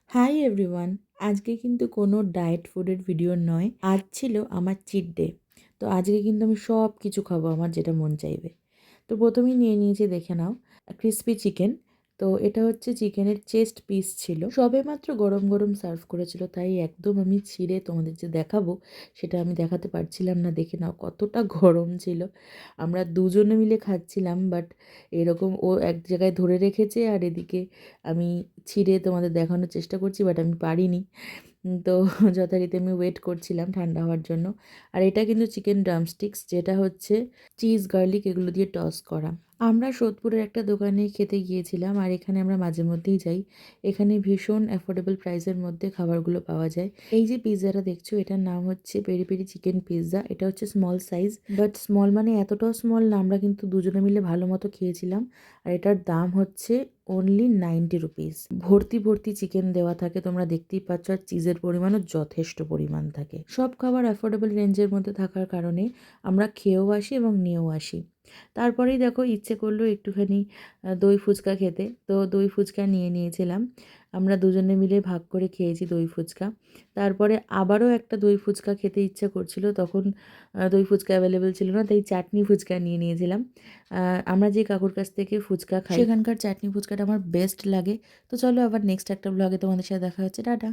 Hi everyone, আজকে কিন্তু কোনো ডায়েট ফুডের ভিডিও নয়। আজ ছিল আমার চিট ডে। তো আজকে কিন্তু আমি সব কিছু খাবো, আমার যেটা মন চাইবে। তো প্রথমেই নিয়ে নিয়েছি, দেখে নাও, ক্রিসপি চিকেন। তো এটা হচ্ছে চিকেনের চেস্ট পিস ছিল, সবেমাত্র গরম গরম সার্ভ করেছিল, তাই একদম আমি ছিঁড়ে তোমাদের যে দেখাবো সেটা আমি দেখাতে পারছিলাম না। দেখে নাও কতটা গরম ছিল। আমরা দুজনে মিলে খাচ্ছিলাম, বাট এরকম ও এক জায়গায় ধরে রেখেছে আর এদিকে আমি ছিঁড়ে তোমাদের দেখানোর চেষ্টা করছি, বাট আমি পারিনি। তো যথারীতি আমি ওয়েট করছিলাম ঠান্ডা হওয়ার জন্য। আর এটা কিন্তু চিকেন ড্রামস্টিক্স, যেটা হচ্ছে চিজ গার্লিক এগুলো দিয়ে টস করা। আমরা সোদপুরের একটা দোকানে খেতে গিয়েছিলাম, আর এখানে আমরা মাঝে মধ্যেই যাই। এখানে ভীষণ অ্যাফোর্ডেবল প্রাইসের মধ্যে খাবারগুলো পাওয়া যায়। এই যে পিৎজাটা দেখছো, এটার নাম হচ্ছে পেরি পেরি চিকেন পিৎজা। এটা হচ্ছে স্মল সাইজ, বাট স্মল মানে এতটাও স্মল না। আমরা কিন্তু দুজনে মিলে ভালো মতো খেয়েছিলাম। আর এটার দাম হচ্ছে অনলি 90 রুপিস। ভর্তি ভর্তি চিকেন দেওয়া থাকে, তোমরা দেখতেই পাচ্ছ, আর চিজের পরিমাণও যথেষ্ট পরিমাণ থাকে। সব খাবার অ্যাফোর্ডেবল রেঞ্জের মধ্যে থাকার কারণে আমরা খেয়েও আসি এবং নিয়েও আসি। তারপরেই দেখো ইচ্ছে করলো একটুখানি দই ফুচকা খেতে, তো দই ফুচকা নিয়ে নিয়েছিলাম। আমরা দুজনে মিলে ভাগ করে খেয়েছি দই ফুচকা। তারপরে আবারও একটা দই ফুচকা খেতে ইচ্ছা করছিল, তখন দই ফুচকা অ্যাভেলেবেল ছিল না, তাই চাটনি ফুচকা নিয়ে নিয়েছিলাম। আমরা যে কাকুর কাছ থেকে ফুচকা খাই সেখানকার চাটনি ফুচকাটা আমার বেস্ট লাগে। তো চলো আবার নেক্সট একটা ব্লগে তোমাদের সাথে দেখা হচ্ছে। টাটা।